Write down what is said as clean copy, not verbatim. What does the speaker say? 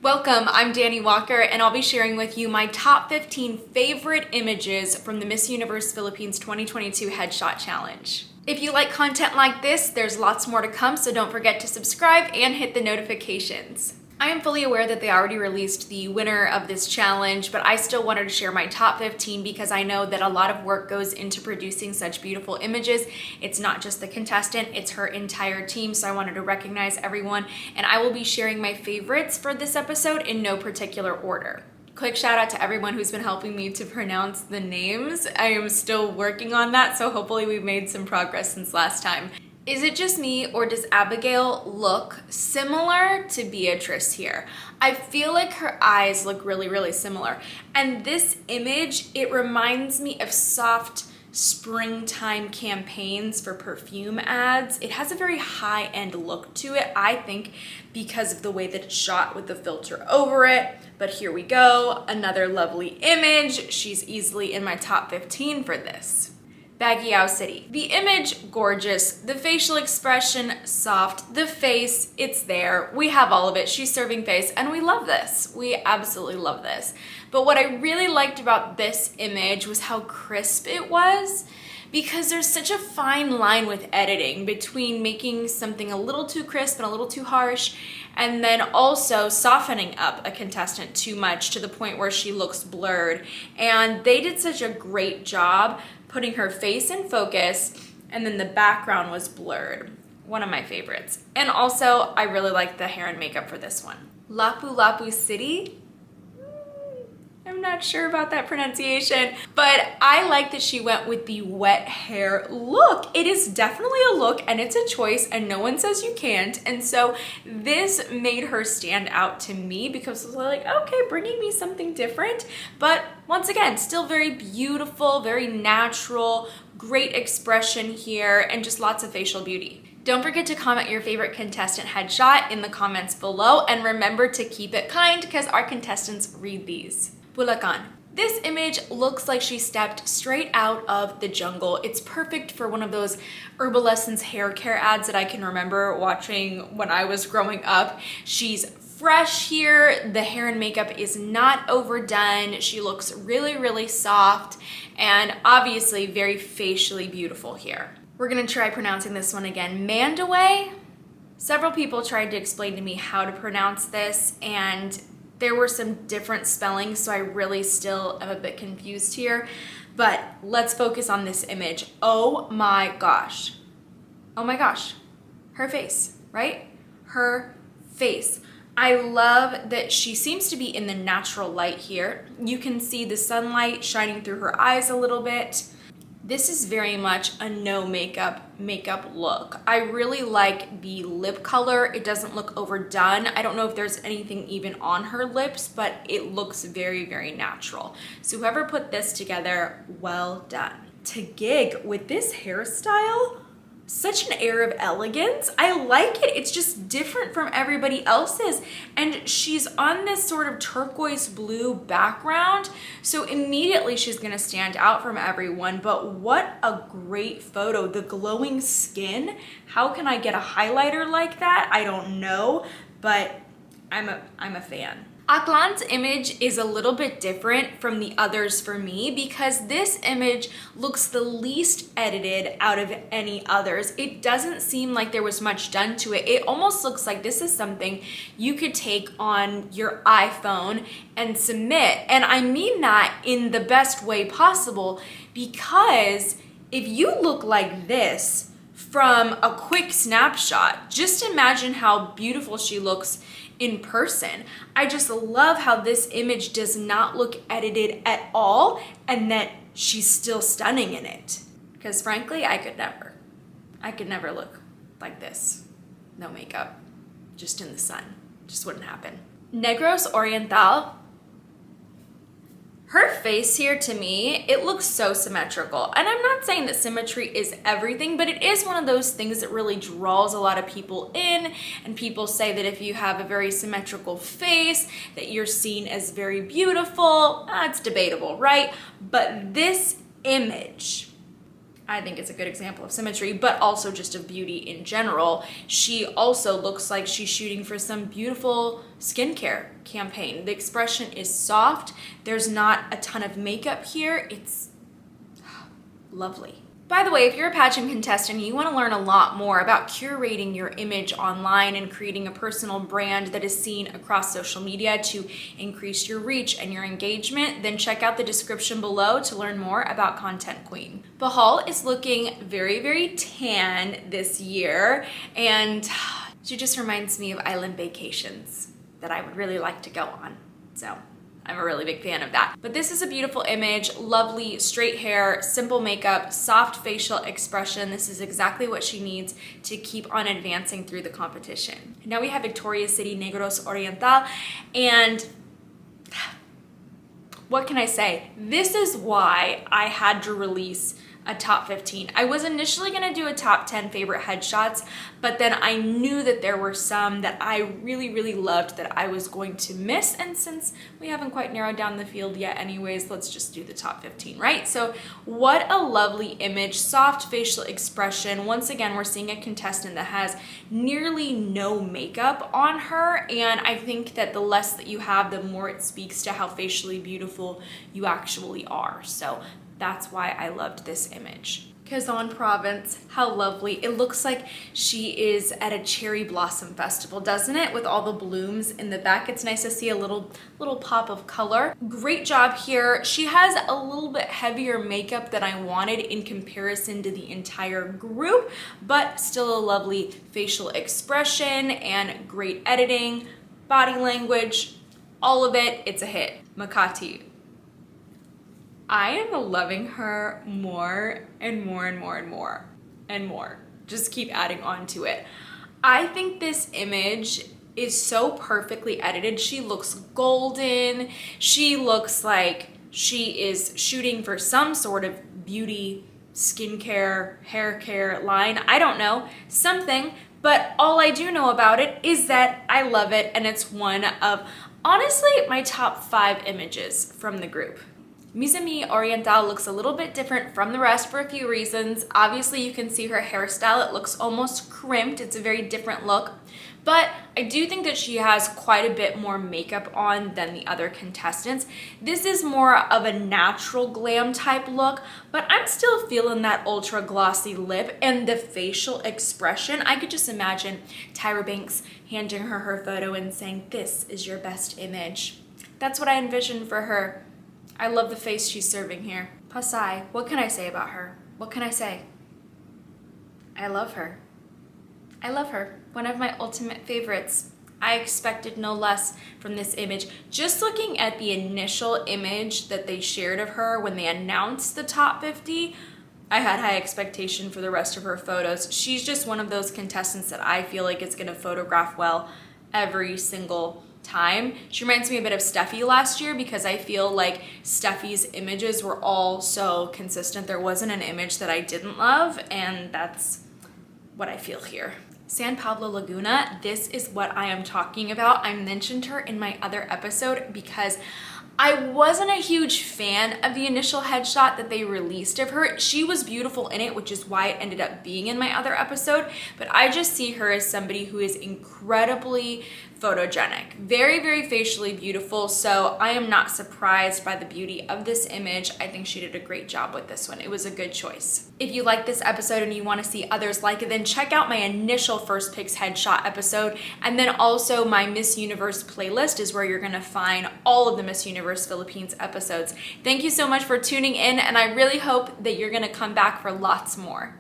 Welcome, I'm Dani Walker, and I'll be sharing with you my top 15 favorite images from the Miss Universe Philippines 2022 Headshot Challenge. If you like content like this, there's lots more to come, so don't forget to subscribe and hit the notifications. I am fully aware that they already released the winner of this challenge, but I still wanted to share my top 15 because I know that a lot of work goes into producing such beautiful images. It's not just the contestant, it's her entire team, so I wanted to recognize everyone, and I will be sharing my favorites for this episode in no particular order. Quick shout out to everyone who's been helping me to pronounce the names. I am still working on that, so hopefully we've made some progress since last time. Is it just me, or does Abigail look similar to Beatrice here? I feel like her eyes look really similar. And this image, it reminds me of soft springtime campaigns for perfume ads. It has a very high-end look to it, I think, because of the way that it's shot with the filter over it. But here we go, another lovely image. She's easily in my top 15 for this. Baguio City. The image, gorgeous. The facial expression, soft. The face, it's there. We have all of it. She's serving face, and we love this. We absolutely love this. But what I really liked about this image was how crisp it was, because there's such a fine line with editing between making something a little too crisp and a little too harsh, and then also softening up a contestant too much to the point where she looks blurred. And they did such a great job putting her face in focus, and then the background was blurred. One of my favorites. And also, I really like the hair and makeup for this one. Lapu-Lapu City? I'm not sure about that pronunciation, but I like that she went with the wet hair look. It is definitely a look, and it's a choice, and no one says you can't. And so this made her stand out to me because I was like, okay, bringing me something different. But once again, still very beautiful, very natural, great expression here, and just lots of facial beauty. Don't forget to comment your favorite contestant headshot in the comments below, and remember to keep it kind because our contestants read these. Bulacan. This image looks like she stepped straight out of the jungle. It's perfect for one of those Herbalessence hair care ads that I can remember watching when I was growing up. She's fresh here. The hair and makeup is not overdone. She looks really soft, and obviously very facially beautiful here. We're gonna try pronouncing this one again. Mandaway. Several people tried to explain to me how to pronounce this, and there were some different spellings, so I really still am a bit confused here. But let's focus on this image. Oh my gosh. Oh my gosh. Her face, right? Her face. I love that she seems to be in the natural light here. You can see the sunlight shining through her eyes a little bit. This is very much a no makeup look. I really like the lip color. It doesn't look overdone. I don't know if there's anything even on her lips, but it looks very natural. So whoever put this together, well done. To gig with this hairstyle, such an air of elegance. I like it. It's just different from everybody else's. And she's on this sort of turquoise blue background, so immediately she's gonna stand out from everyone. But what a great photo. The glowing skin. How can I get a highlighter like that? I don't know, but I'm a fan. Aklan's image is a little bit different from the others for me because this image looks the least edited out of any others. It doesn't seem like there was much done to it. It almost looks like this is something you could take on your iPhone and submit. And I mean that in the best way possible, because if you look like this from a quick snapshot, just imagine how beautiful she looks in person. I just love how this image does not look edited at all, and that she's still stunning in it. Because frankly, I could never look like this. No makeup, just in the sun. Just wouldn't happen. Negros Oriental. Her face here, to me, it looks so symmetrical. And I'm not saying that symmetry is everything, but it is one of those things that really draws a lot of people in. And people say that if you have a very symmetrical face, that you're seen as very beautiful. It's debatable, right? But this image, I think it's a good example of symmetry, but also just of beauty in general. She also looks like she's shooting for some beautiful skincare campaign. The expression is soft. There's not a ton of makeup here. It's lovely. By the way, if you're a pageant contestant and you want to learn a lot more about curating your image online and creating a personal brand that is seen across social media to increase your reach and your engagement, then check out the description below to learn more about Content Queen. Bahal is looking very, very tan this year, and she just reminds me of island vacations that I would really like to go on. So I'm a really big fan of that. But this is a beautiful image, lovely straight hair, simple makeup, soft facial expression. This is exactly what she needs to keep on advancing through the competition. Now we have Victoria's City Negros Oriental, and what can I say? This is why I had to release a top 15. I was initially gonna do a top 10 favorite headshots, but then I knew that there were some that I really, really loved that I was going to miss. And since we haven't quite narrowed down the field yet anyways, let's just do the top 15, right? So what a lovely image, soft facial expression. Once again, we're seeing a contestant that has nearly no makeup on her. And I think that the less that you have, the more it speaks to how facially beautiful you actually are. So that's why I loved this image. Kazan Province, how lovely. It looks like she is at a cherry blossom festival, doesn't it? With all the blooms in the back. It's nice to see a little pop of color. Great job here. She has a little bit heavier makeup than I wanted in comparison to the entire group, but still a lovely facial expression and great editing, body language, all of it. It's a hit. Makati. I am loving her more and more and more and more and more. Just keep adding on to it. I think this image is so perfectly edited. She looks golden. She looks like she is shooting for some sort of beauty, skincare, hair care line. I don't know, something. But all I do know about it is that I love it, and it's one of, honestly, my top 5 images from the group. Mes Amis Oriental looks a little bit different from the rest for a few reasons. Obviously, you can see her hairstyle. It looks almost crimped. It's a very different look. But I do think that she has quite a bit more makeup on than the other contestants. This is more of a natural glam type look, but I'm still feeling that ultra glossy lip and the facial expression. I could just imagine Tyra Banks handing her photo and saying, "This is your best image." That's what I envisioned for her. I love the face she's serving here. Pasay, what can I say about her? What can I say? I love her. I love her. One of my ultimate favorites. I expected no less from this image. Just looking at the initial image that they shared of her when they announced the top 50, I had high expectation for the rest of her photos. She's just one of those contestants that I feel like is gonna photograph well every single time. She reminds me a bit of Steffi last year because I feel like Steffi's images were all so consistent. There wasn't an image that I didn't love, and that's what I feel here. San Pablo Laguna, this is what I am talking about. I mentioned her in my other episode because I wasn't a huge fan of the initial headshot that they released of her. She was beautiful in it, which is why it ended up being in my other episode, but I just see her as somebody who is incredibly photogenic, very, very facially beautiful, so I am not surprised by the beauty of this image. I think she did a great job with this one. It was a good choice. If you like this episode and you want to see others like it, then check out my initial First Picks headshot episode, and then also my Miss Universe playlist is where you're going to find all of the Miss Universe Philippines episodes. Thank you so much for tuning in, and I really hope that you're going to come back for lots more.